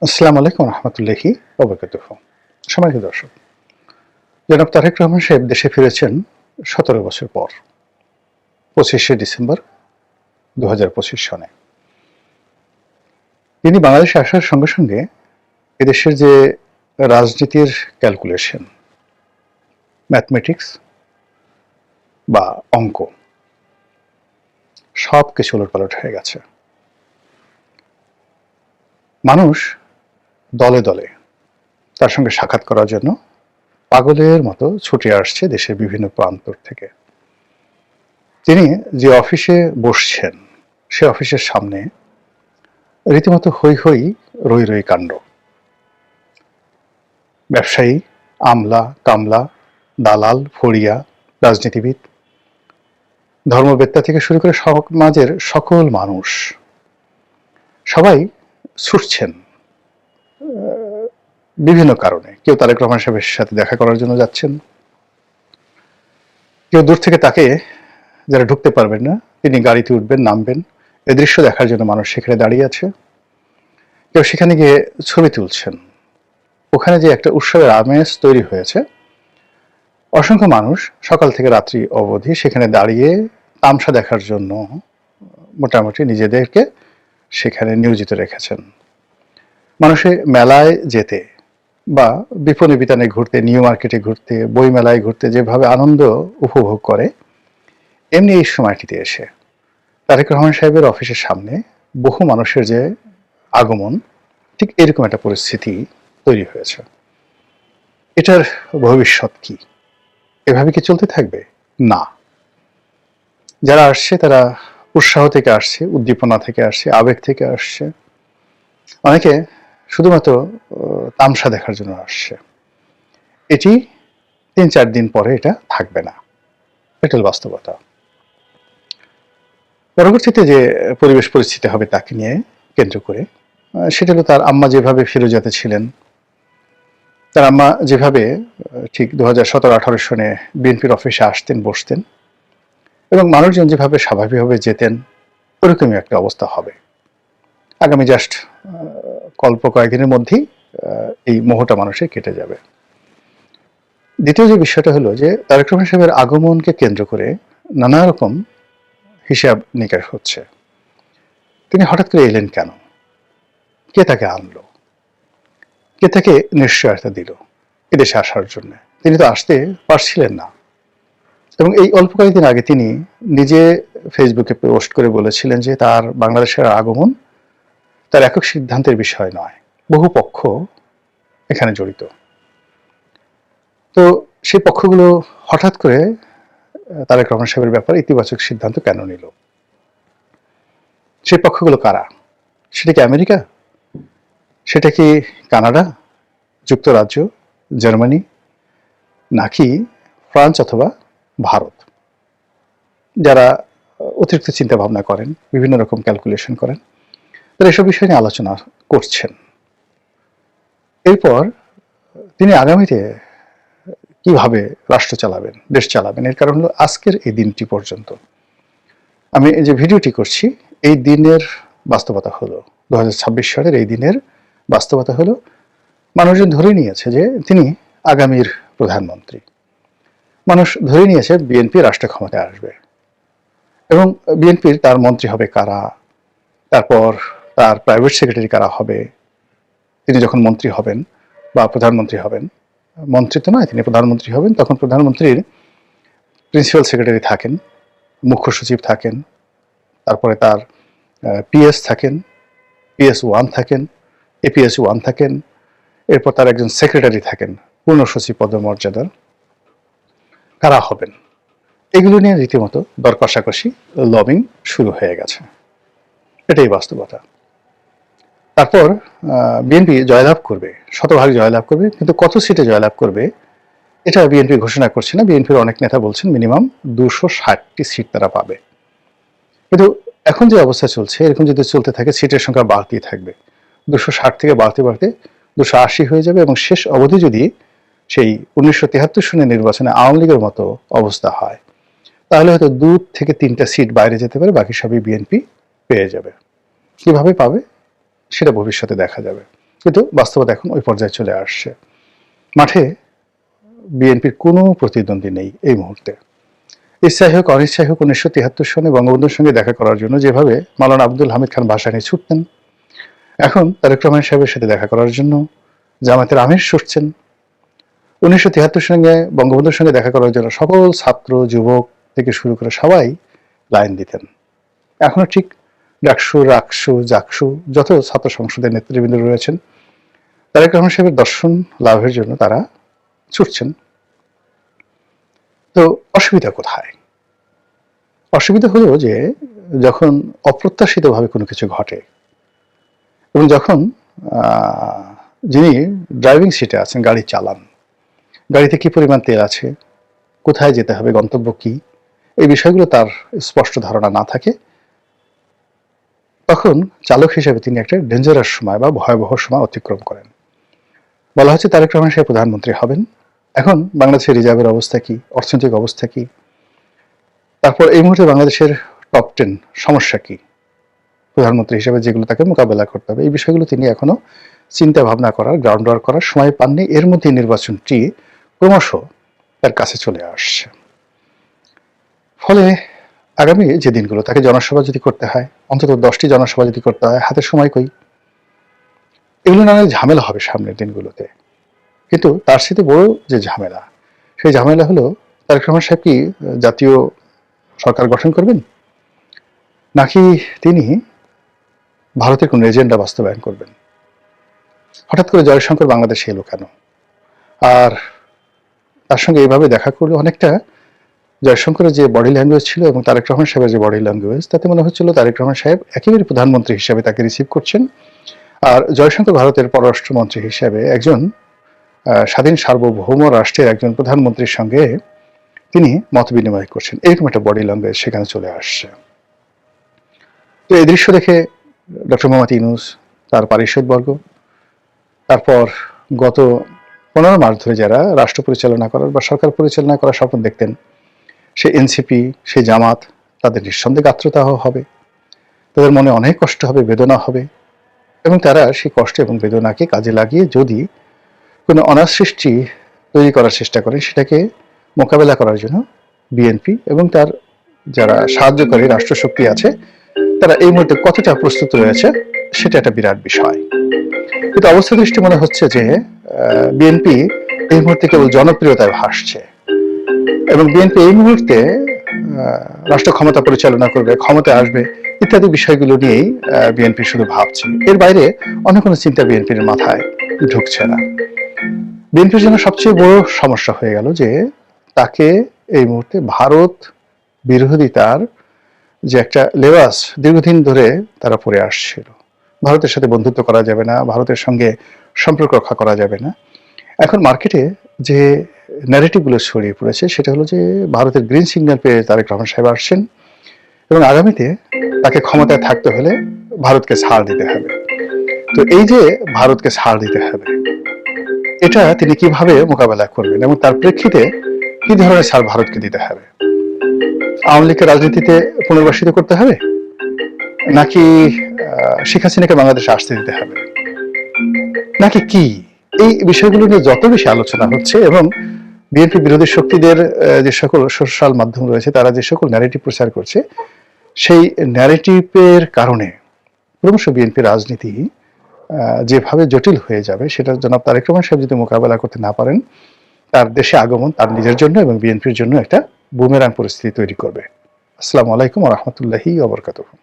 আসসালামু আলাইকুম রহমতুল্লাহি ওয়া সম্মানিত দর্শক, জনাব তারেক রহমান সাহেব দেশে ফিরেছেন 17 বছর পর 25শে ডিসেম্বর 2025 সনে। তিনি বাংলাদেশে আসার সঙ্গে সঙ্গে এদেশের যে রাজনীতির ক্যালকুলেশন, ম্যাথমেটিক্স বা অঙ্ক, সব কিছু উলটপালট হয়ে গেছে। মানুষ দলে দলে তার সঙ্গে সাক্ষাৎ করার জন্য পাগলের মতো ছুটে আসছে দেশের বিভিন্ন প্রান্তর থেকে। তিনি যে অফিসে বসছেন সে অফিসের সামনে রীতিমতো হৈ হৈ রই রই কাণ্ড। ব্যবসায়ী, আমলা, কামলা, দালাল, ফড়িয়া, রাজনীতিবিদ, ধর্মবেত্তা থেকে শুরু করে সমাজের সকল মানুষ সবাই ছুটছেন বিভিন্ন কারণে। কেউ তারেক রহমান সাহেবের সাথে দেখা করার জন্য যাচ্ছেন, কেউ দূর থেকে তাকে, যারা ঢুকতে পারবেন না তিনি গাড়িতে উঠবেন, নামবেন, এ দৃশ্য দেখার জন্য মানুষ সেখানে দাঁড়িয়ে আছে। কেউ সেখানে গিয়ে ছবি তুলছেন। ওখানে যে একটা উৎসবের আমেজ তৈরি হয়েছে, অসংখ্য মানুষ সকাল থেকে রাত্রি অবধি সেখানে দাঁড়িয়ে তামসা দেখার জন্য মোটামুটি নিজেদেরকে সেখানে নিয়োজিত রেখেছেন। মানুষে মেলায় যেতে বা বিপণী বিতানে ঘুরতে, নিউ মার্কেটে ঘুরতে, বই মেলায় ঘুরতে যেভাবে আনন্দ উপভোগ করে, এমনি এই সময়টিতে এসে তারেক রহমান সাহেবের অফিসের সামনে বহু মানুষের যে আগমন, ঠিক এরকম একটা পরিস্থিতি তৈরি হয়েছে। এটার ভবিষ্যৎ কি? এভাবে কি চলতে থাকবে? না। যারা আসছে তারা উৎসাহ থেকে আসছে, উদ্দীপনা থেকে আসছে, আবেগ থেকে আসছে, অনেকে শুধুমাত্র তামসা দেখার জন্য আসছে। এটি ৩-৪ দিন পরে এটা থাকবে না, এটা বাস্তবতা। পরবর্তীতে যে পরিবেশ পরিস্থিতি হবে তাকে নিয়ে কেন্দ্র করে, সেটা হলো তার আম্মা যেভাবে ফিরোজাতে ছিলেন, তার আম্মা যেভাবে ঠিক 2017-18 সনে বিএনপির অফিসে আসতেন, বসতেন এবং মানুষজন যেভাবে স্বাভাবিকভাবে যেতেন, ওরকমই একটা অবস্থা হবে। আগামী জাস্ট কল্প কয়েকদিনের মধ্যেই এই মোহটা মানুষের কেটে যাবে। দ্বিতীয় যে বিষয়টা হলো যে তারেক রহমান সাহেবের আগমনকে কেন্দ্র করে নানা রকম হিসাব নিকাশ হচ্ছে। তিনি হঠাৎ করে এলেন কেন? কে তাকে আনলো? কে তাকে নিশ্চয়তা দিল এদেশে আসার জন্য? তিনি তো আসতে পারছিলেন না। এবং এই অল্প কয়েকদিন আগে তিনি নিজে ফেসবুকে পোস্ট করে বলেছিলেন যে তার বাংলাদেশের আগমন তার একক সিদ্ধান্তের বিষয় নয়, বহু পক্ষ এখানে জড়িত। তো সেই পক্ষগুলো হঠাৎ করে তারেক রহমান সাহেবের ব্যাপারে ইতিবাচক সিদ্ধান্ত কেন নিল? সেই পক্ষগুলো কারা? সেটা কি আমেরিকা? সেটা কি কানাডা, যুক্তরাজ্য, জার্মানি, নাকি ফ্রান্স অথবা ভারত? যারা অতিরিক্ত চিন্তা ভাবনা করেন, বিভিন্ন রকম ক্যালকুলেশন করেন, তারা এসব বিষয় নিয়ে আলোচনা করছেন। এরপর তিনি আগামীতে কিভাবে রাষ্ট্র চালাবেন, দেশ চালাবেন, এর কারণ হলো আজকের এই দিনটি পর্যন্ত আমি এই যে ভিডিওটি করছি, এই দিনের বাস্তবতা হলো 2026 সালের এই দিনের বাস্তবতা হলো মানুষজন ধরে নিয়েছে যে তিনি আগামীর প্রধানমন্ত্রী। মানুষ ধরে নিয়েছে বিএনপি রাষ্ট্র ক্ষমতায় আসবে এবং বিএনপির তার মন্ত্রী হবে কারা, তারপর তার প্রাইভেট সেক্রেটারি কারা হবে, তিনি যখন মন্ত্রী হবেন বা প্রধানমন্ত্রী হবেন, মন্ত্রী তো নয়, তিনি প্রধানমন্ত্রী হবেন, তখন প্রধানমন্ত্রীর প্রিন্সিপাল সেক্রেটারি থাকেন, মুখ্য সচিব থাকেন, তারপরে তার পিএস থাকেন, PS1 থাকেন, APS1 থাকেন, এরপর তার একজন সেক্রেটারি থাকেন পূর্ণ সচিব পদমর্যাদার। কারা হবেন এগুলো নিয়ে রীতিমতো দর কষাকষি, লবিং শুরু হয়ে গেছে। এটাই বাস্তবতা। তারপর বিএনপি জয়লাভ করবে, শতভাগ জয়লাভ করবে, কিন্তু কত সিটে জয়লাভ করবে এটা বিএনপি ঘোষণা করছে না। বিএনপির অনেক নেতা বলছেন মিনিমাম 260টি সিট তারা পাবে। কিন্তু এখন যে অবস্থা চলছে, এরকম যদি চলতে থাকে সিটের সংখ্যা বাড়তেই থাকবে। 260 থেকে বাড়তে বাড়তে 280 হয়ে যাবে এবং শেষ অবধি যদি সেই 1973 সনের নির্বাচনে আওয়ামী লীগের মতো অবস্থা হয়, তাহলে হয়তো 2 থেকে 3টা সিট বাইরে যেতে পারে, বাকি সবই বিএনপি পেয়ে যাবে। কিভাবে পাবে সেটা ভবিষ্যতে দেখা যাবে। কিন্তু বাস্তবতা এখন ওই পর্যায়ে চলে আসছে। মাঠে বিএনপির কোনো প্রতিদ্বন্দ্বী নেই এই মুহূর্তে। ইচ্ছাই হোক অনিচ্ছাই হোক 1973 সনে বঙ্গবন্ধুর সঙ্গে দেখা করার জন্য যেভাবে মাওলানা আব্দুল হামিদ খান ভাসানী ছুটতেন, এখন তারেক রহমান সাহেবের সাথে দেখা করার জন্য জামায়াতের আমির ছুটছেন। 1973 সঙ্গে বঙ্গবন্ধুর সঙ্গে দেখা করার জন্য সকল ছাত্র যুবক থেকে শুরু করে সবাই লাইন দিতেন। এখনো ঠিক ডাকসু রাকসু জাকসু যত ছাত্র সংসদের নেতৃবৃন্দ রয়েছেন, তারেক রহমান সাহেবের দর্শন লাভের জন্য তারা ছুটছেন। তো অসুবিধা কোথায়? অসুবিধা হলো যে যখন অপ্রত্যাশিতভাবে কোনো কিছু ঘটে এবং যখন যিনি ড্রাইভিং সিটে আছেন, গাড়ি চালান, গাড়িতে কি পরিমাণ তেল আছে, কোথায় যেতে হবে, গন্তব্য কি, এই বিষয়গুলো তার স্পষ্ট ধারণা না থাকে, তখন চালক হিসেবে তিনি একটা ডেঞ্জারাস সময় বা ভয়াবহ সময় অতিক্রম করেন। বলা হচ্ছে তারেক রহমান সাহেব প্রধানমন্ত্রী হবেন। এখন বাংলাদেশের রিজার্ভের অবস্থা কি, অর্থনৈতিক অবস্থা কি, তারপর এই মুহূর্তে বাংলাদেশের টপ 10 সমস্যা কি, প্রধানমন্ত্রী হিসেবে যেগুলো তাকে মোকাবেলা করতে হবে, এই বিষয়গুলো তিনি এখনো চিন্তা ভাবনা করার, গ্রাউন্ড ওয়ার্ক করার সময় পাননি। এর মধ্যে নির্বাচনটি ক্রমশ তার কাছে চলে আসছে। ফলে আগামী যে দিনগুলো তাকে জনসভা যদি করতে হয়, অন্তত 10টি জনসভা যদি করতে হয়, হাতে সময় কই? এগুলো নানা ঝামেলা হবে সামনের দিনগুলোতে। কিন্তু তার সাথে বড় যে ঝামেলা, সেই ঝামেলা হলো তারেক রহমান সাহেব কি জাতীয় সরকার গঠন করবেন, নাকি তিনি ভারতের কোন এজেন্ডা বাস্তবায়ন করবেন? হঠাৎ করে জয়শঙ্কর বাংলাদেশে এলো কেন? আর তার সঙ্গে এইভাবে দেখা করলে অনেকটা জয়শঙ্করের যে বডি ল্যাঙ্গুয়েজ ছিল এবং তারেক রহমান সাহেবের যে বডি ল্যাঙ্গুয়েজ, তাতে মনে হচ্ছিল তারেক রহমান সাহেব একেবারে প্রধানমন্ত্রী হিসেবে তাকে রিসিভ করছেন, আর জয়শঙ্কর ভারতের পররাষ্ট্রমন্ত্রী হিসেবে একজন স্বাধীন সার্বভৌম রাষ্ট্রের একজন প্রধানমন্ত্রীর সঙ্গে তিনি মত বিনিময় করছেন। এরকম একটা বডি ল্যাঙ্গুয়েজ সেখানে চলে আসছে। তো এই দৃশ্য দেখে ডক্টর মোহাম্মদ ইউনূস, তার পারিষদবর্গ, তারপর গত 15 মাস ধরে যারা রাষ্ট্র পরিচালনা করার বা সরকার পরিচালনা করার স্বপ্ন দেখতেন, সে এনসিপি, সে জামাত, তাদের নিঃসন্দেহে গাত্রদাহ হবে, তাদের মনে অনেক কষ্ট হবে, বেদনা হবে, এবং তারা সেই কষ্ট এবং বেদনাকে কাজে লাগিয়ে যদি কোনো অনার সৃষ্টি তৈরি করার চেষ্টা করেন, সেটাকে মোকাবেলা করার জন্য বিএনপি এবং তার যারা সাহায্যকারী রাষ্ট্রশক্তি আছে, তারা এই মুহূর্তে কতটা প্রস্তুত রয়েছে সেটা একটা বিরাট বিষয়। কিন্তু অবস্থা দৃষ্টি মনে হচ্ছে যে বিএনপি এই মুহূর্তে কেবল জনপ্রিয়তায় ভাসছে এবং বিএনপি এই মুহূর্তে রাষ্ট্র ক্ষমতা পরিচালনা করবে, ক্ষমতায় আসবে ইত্যাদি বিষয়গুলো নিয়েই বিএনপি শুধু ভাবছে। এর বাইরে অন্য কোনো চিন্তা বিএনপির মাথায় ঢুকছে না। বিএনপির জন্য সবচেয়ে বড় সমস্যা হয়ে গেল যে তাকে এই মুহূর্তে ভারত বিরোধিতার যে একটা লেবাস দীর্ঘদিন ধরে তারা পরে আসছিল। ভারতের সাথে বন্ধুত্ব করা যাবে না, ভারতের সঙ্গে সম্পর্ক রক্ষা করা যাবে না। এখন মার্কেটে যে ন্যারেটিভগুলো ছড়িয়ে পড়েছে সেটা হলো যে ভারতের গ্রিন সিগন্যাল পেয়ে তারেক রহমান সাহেব আসছেন এবং আগামীতে তাকে ক্ষমতায় থাকতে হলে ভারতকে ছাড় দিতে হবে। তো এই যে ভারতকে ছাড় দিতে হবে, এটা তিনি কিভাবে মোকাবেলা করবেন এবং তার প্রেক্ষিতে কি ধরনের ছাড় ভারতকে দিতে হবে? আওয়ামী লীগের রাজনীতিতে পুনর্বাসিত করতে হবে, নাকি শেখ হাসিনাকে বাংলাদেশে আসতে দিতে হবে, নাকি কি? এই বিষয়গুলো নিয়ে যত বেশি আলোচনা হচ্ছে এবং বিএনপি বিরোধী শক্তিদের যে সকল সোশ্যাল মাধ্যম রয়েছে তারা যে সকল ন্যারেটিভ প্রচার করছে, সেই ন্যারেটিভের কারণে ক্রমশ বিএনপি রাজনীতি যেভাবে জটিল হয়ে যাবে, সেটা জনাব তারেক রহমান সাহেব যদি মোকাবেলা করতে না পারেন, তার দেশে আগমন তার নিজের জন্য এবং বিএনপির জন্য একটা বুমেরাং পরিস্থিতি তৈরি করবে। আসসালামু আলাইকুম ওয়া রাহমাতুল্লাহি ওয়া বারাকাতুহু।